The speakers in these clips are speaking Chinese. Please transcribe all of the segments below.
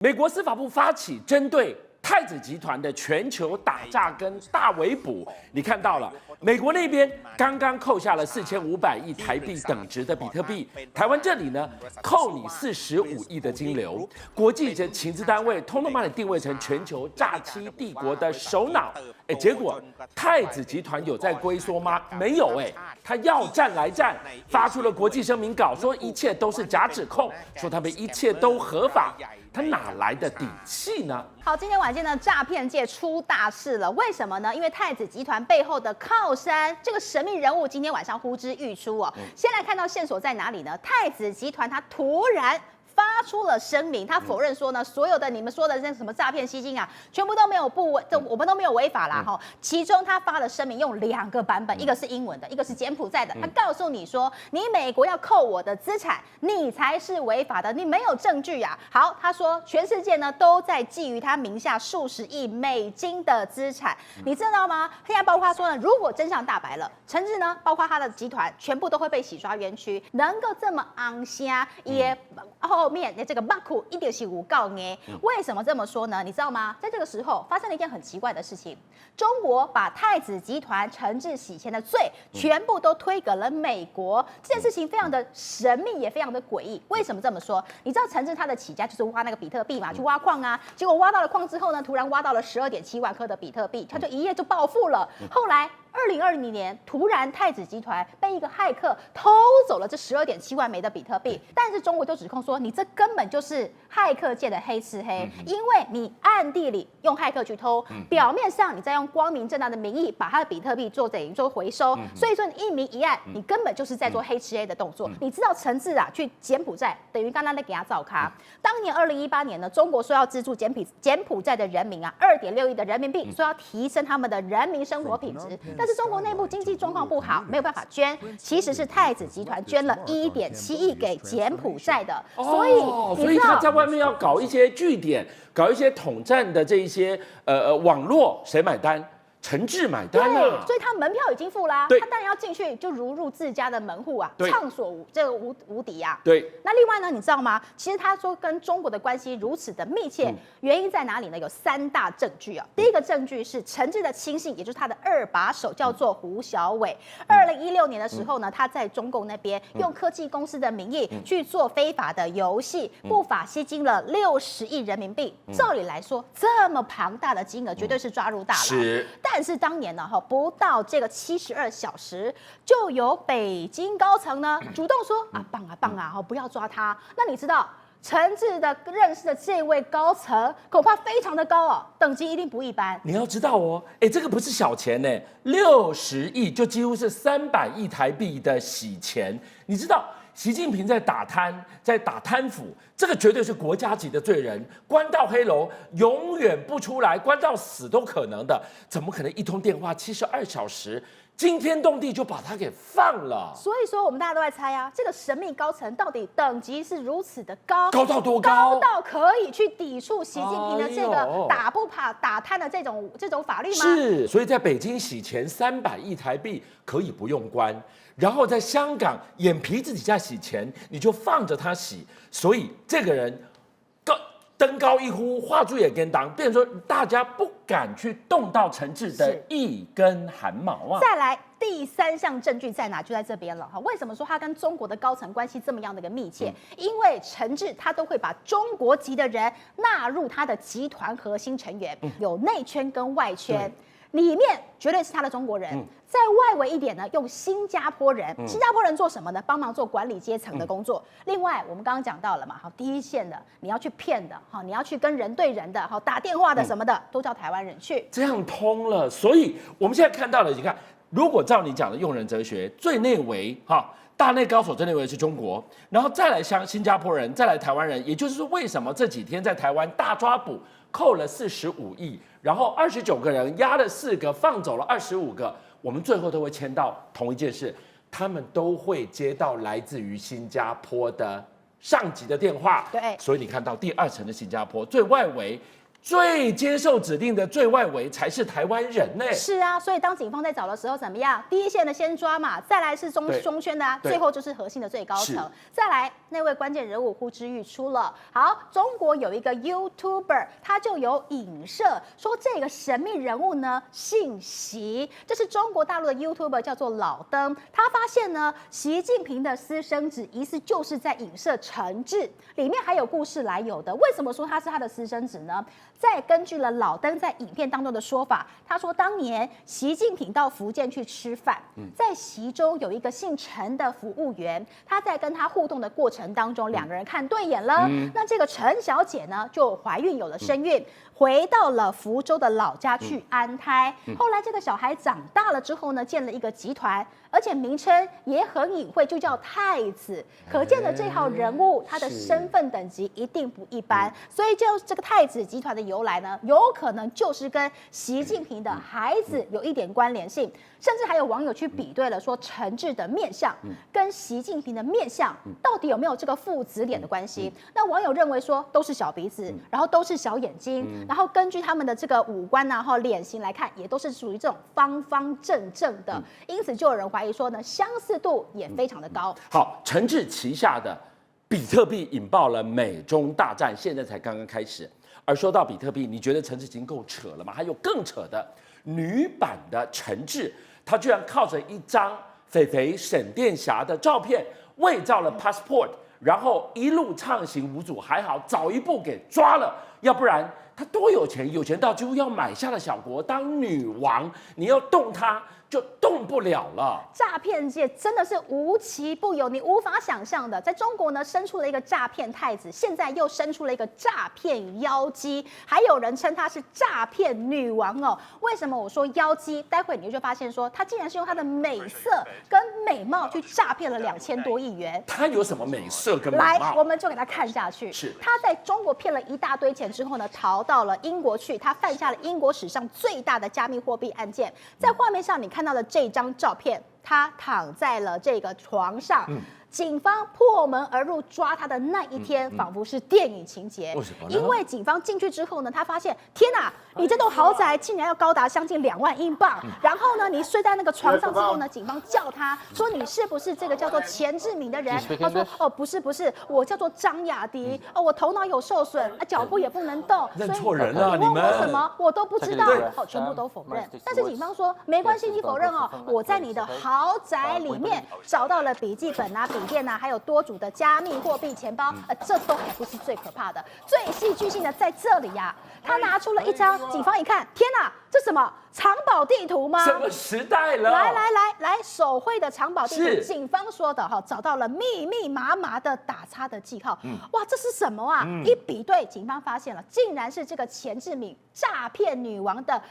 美国司法部发起针对太子集团的全球打诈跟大围捕，你看到了，美国那边刚刚扣下了4500亿台币等值的比特币，台湾这里呢扣你45亿的金流，国际的情资单位通通把你定位成全球诈欺帝国的首脑，结果太子集团有在龟缩吗？没有他要战来战，发出了国际声明稿，说一切都是假指控，说他们一切都合法。他哪来的底气呢？好，今天晚间呢，诈骗界出大事了。为什么呢？因为太子集团背后的靠山这个神秘人物，今天晚上呼之欲出哦。先来看到线索在哪里呢？太子集团他突然发出了声明，他否认说呢，所有的你们说的那什么诈骗吸金啊，全部都没有我们都没有违法啦哈。其中他发的声明用2个版本，一个是英文的，一个是柬埔寨的。他告诉你说，你美国要扣我的资产，你才是违法的，你没有证据啊。好，他说全世界呢都在觊觎他名下数十亿美金的资产，你知道吗？现在包括他说呢，如果真相大白了，陈志呢，包括他的集团，全部都会被洗刷冤屈，能够这么昂虾也后面的这个巴库一定是诬告呢？为什么这么说呢？你知道吗？在这个时候发生了一件很奇怪的事情，中国把太子集团陈志洗钱的罪全部都推给了美国，这件事情非常的神秘，也非常的诡异。为什么这么说？你知道陈志他的起家就是挖那个比特币嘛，去挖矿啊，结果挖到了矿之后呢，突然挖到了12.7万颗的比特币，他就一夜就暴富了。后来2020年，突然太子集团被一个骇客偷走了这12.7万枚的比特币，但是中国就指控说，你这根本就是骇客界的黑吃黑，因为你暗地里用骇客去偷，表面上你在用光明正大的名义把他的比特币等于说回收，所以说你一明一暗，你根本就是在做黑吃黑的动作。你知道陈志啊去柬埔寨，等于刚刚在给他造咖。当年2018年呢，中国说要资助柬埔寨的人民啊2.6亿的人民币，说要提升他们的人民生活品质。但是中国内部经济状况不好，没有办法捐，其实是太子集团捐了1.7亿给柬埔寨的，所以他在外面要搞一些据点，搞一些统战的这一些网络，谁买单？陈志买单啊，所以他门票已经付啦，他当然要进去就如入自家的门户啊，畅所无敌啊。对，那另外呢，你知道吗？其实他说跟中国的关系如此的密切，原因在哪里呢？有3大证据啊。第一个证据是陈志的亲信，也就是他的2把手，叫做胡小伟。2016年的时候呢，他在中共那边用科技公司的名义去做非法的游戏，不法吸金了60亿人民币。照理来说，这么庞大的金额，绝对是抓入大牢。是。但是当年呢，不到这个72小时，就有北京高层呢主动说啊，棒啊，不要抓他。那你知道陈志的认识的这位高层恐怕非常的高哦，等级一定不一般。你要知道哦，这个不是小钱呢，60亿就几乎是300亿台币的洗钱。你知道习近平在打贪腐，这个绝对是国家级的罪人，关到黑楼永远不出来，关到死都可能的，怎么可能一通电话72小时？惊天动地就把他给放了。所以说我们大家都在猜啊，这个神秘高层到底等级是如此的高，高到多高？高到可以去抵触习近平的这个打不跑打贪的这种法律吗？是，所以在北京洗钱300亿台币可以不用关，然后在香港眼皮子底下洗钱，你就放着他洗。所以这个人登高一呼，画出眼跟当，变成说大家不敢去动到陈志的一根汗毛啊。再来第3项证据在哪？就在这边了哈。为什么说他跟中国的高层关系这么样的一个密切？因为陈志他都会把中国籍的人纳入他的集团核心成员，有内圈跟外圈。里面绝对是他的中国人，在外围一点呢，用新加坡人。新加坡人做什么呢？帮忙做管理阶层的工作。另外，我们刚刚讲到了嘛，第一线的你要去骗的，你要去跟人对人的，打电话的什么的，都叫台湾人去。这样通了，所以我们现在看到了，你看，如果照你讲的用人哲学，最内围大内高手最内围是中国，然后再来新加坡人，再来台湾人，也就是说，为什么这几天在台湾大抓捕？扣了45亿，然后29个人押了4个，放走了25个，我们最后都会签到同一件事，他们都会接到来自于新加坡的上级的电话。对，所以你看到第2层的新加坡最外围最接受指令的最外围才是台湾人呢。是啊，所以当警方在找的时候怎么样？第一线的先抓嘛，再来是中圈的啊，最后就是核心的最高层，再来那位关键人物呼之欲出了。好，中国有一个 YouTuber， 他就有影射说这个神秘人物呢姓习，这是中国大陆的 YouTuber 叫做老登，他发现呢习近平的私生子疑似就是在影射陈志，里面还有故事来有的。为什么说他是他的私生子呢？再根据了老登在影片当中的说法，他说当年习近平到福建去吃饭，在习州有一个姓陈的服务员，他在跟他互动的过程当中，两个人看对眼了，那这个陈小姐呢就怀孕有了身孕，回到了福州的老家去安胎。后来这个小孩长大了之后呢，建了一个集团，而且名称也很隐晦，就叫太子。可见的这号人物，他的身份等级一定不一般，所以就这个太子集团的由来呢，有可能就是跟习近平的孩子有一点关联性，甚至还有网友去比对了，说陈志的面相跟习近平的面相到底有没有这个父子脸的关系？那网友认为说都是小鼻子，然后都是小眼睛，然后根据他们的这个五官啊、脸型来看，也都是属于这种方方正正的，因此就有人怀疑说呢，相似度也非常的高。好，陈志旗下的比特币引爆了美中大战，现在才刚刚开始。而说到比特币，你觉得陈志已经够扯了吗？还有更扯的，女版的陈志，她居然靠着一张肥肥沈殿霞的照片，伪造了 passport， 然后一路畅行无阻，还好早一步给抓了，要不然她多有钱，有钱到几乎要买下了小国当女王，你要动她就动不了了。诈骗界真的是无奇不有，你无法想象的。在中国呢，生出了一个诈骗太子，现在又生出了一个诈骗妖姬，还有人称她是诈骗女王哦。为什么我说妖姬？待会你就发现说，她竟然是用她的美色跟美貌去诈骗了2000多亿元。她有什么美色跟美貌？来，我们就给她看下去。是她在中国骗了一大堆钱之后呢，逃到了英国去，她犯下了英国史上最大的加密货币案件。在画面上你看到的这张照片，他躺在了这个床上，警方破门而入抓他的那一天，仿佛是电影情节。为什么呢？因为警方进去之后呢，他发现，天哪，你这栋豪宅竟然要高达将近2万英镑。然后呢，你睡在那个床上之后呢，警方叫他说你是不是这个叫做钱志明的人？他说哦，不是，我叫做张雅迪，哦，我头脑有受损，脚步也不能动。认错人了，你问我什么我都不知道，哦，全部都否认。但是警方说没关系，你否认哦，我在你的豪宅里面找到了笔记本啊、笔电啊，还有多组的加密货币钱包，这都还不是最可怕的，最戏剧性的在这里呀、他拿出了一张，警方一看，天哪，这什么藏宝地图吗？什么时代了？来，手绘的藏宝地图，是警方说的哈，找到了密密麻麻的打叉的记号。哇，这是什么啊？一比对，警方发现了，竟然是这个钱志明诈骗女王的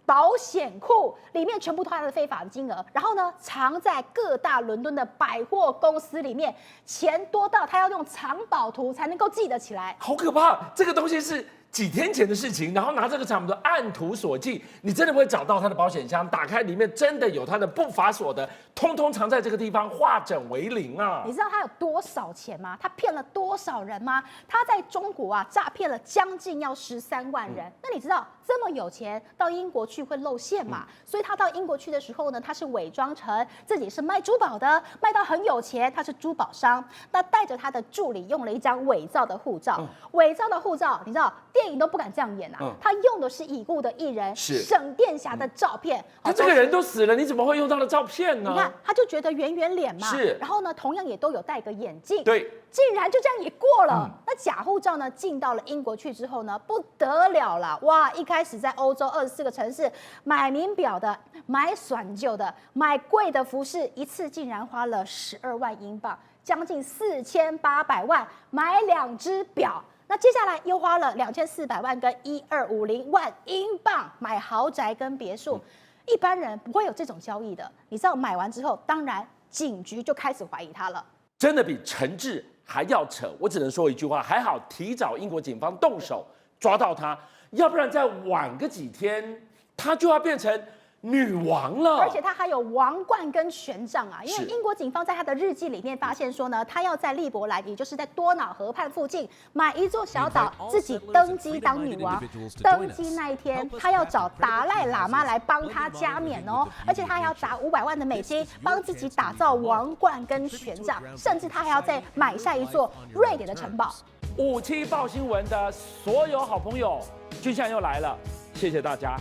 保险库里面全部他的非法的金额，然后呢，藏在各大伦敦的百货公司里面，钱多到他要用藏宝图才能够记得起来，好可怕！这个东西是几天前的事情，然后拿这个藏宝图按图索骥，你真的会找到他的保险箱，打开里面真的有他的不法所得，通通藏在这个地方，化整为零啊！你知道他有多少钱吗？他骗了多少人吗？他在中国啊诈骗了将近要13万人。那你知道这么有钱到英国去会露馅嘛？所以他到英国去的时候呢，他是伪装成自己是卖珠宝的，卖到很有钱，他是珠宝商。那带着他的助理用了一张伪造的护照，伪造的护照，你知道电影都不敢这样演啊。他用的是已故的艺人沈殿霞的照片。他这个人都死了，你怎么会用他的照片呢？你看，他就觉得圆圆脸嘛，是。然后呢，同样也都有戴个眼镜，对。竟然就这样也过了。那假护照呢，进到了英国去之后呢，不得了了，哇！一开始在欧洲24个城市买名表的、买选旧的、买贵的服饰，一次竟然花了12万英镑，将近4800万买2只表。那接下来又花了2400万跟1250万英镑买豪宅跟别墅。一般人不会有这种交易的。你知道买完之后，当然警局就开始怀疑他了。真的比陈志还要扯，我只能说一句话，还好提早英国警方动手抓到他，要不然再晚个几天，他就要变成女王了，而且他还有王冠跟权杖啊！因为是英国警方在他的日记里面发现说呢，他要在利伯兰，也就是在多瑙河畔附近买一座小岛，自己登基当女王。登基那一天，他要找达赖喇嘛来帮他加冕哦，而且他还要砸500万的美金帮自己打造王冠跟权杖，甚至他还要再买下一座瑞典的城堡。57报新闻的所有好朋友，军相又来了，谢谢大家，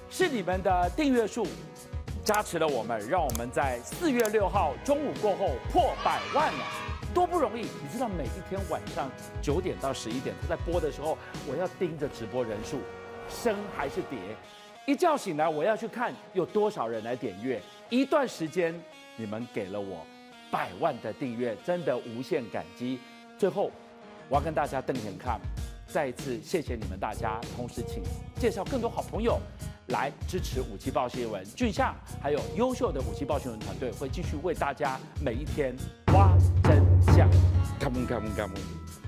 是你们的订阅数加持了我们，让我们在4月6号中午过后破100万了，多不容易！你知道每一天晚上9点到11点，他在播的时候，我要盯着直播人数升还是跌，一觉醒来我要去看有多少人来点阅。一段时间你们给了我100万的订阅，真的无限感激。最后我要跟大家瞪眼看，再一次谢谢你们大家，同时请介绍更多好朋友来支持57报新闻，俊相还有优秀的57报新闻团队会继续为大家每一天挖真相。Come on, come on, come on.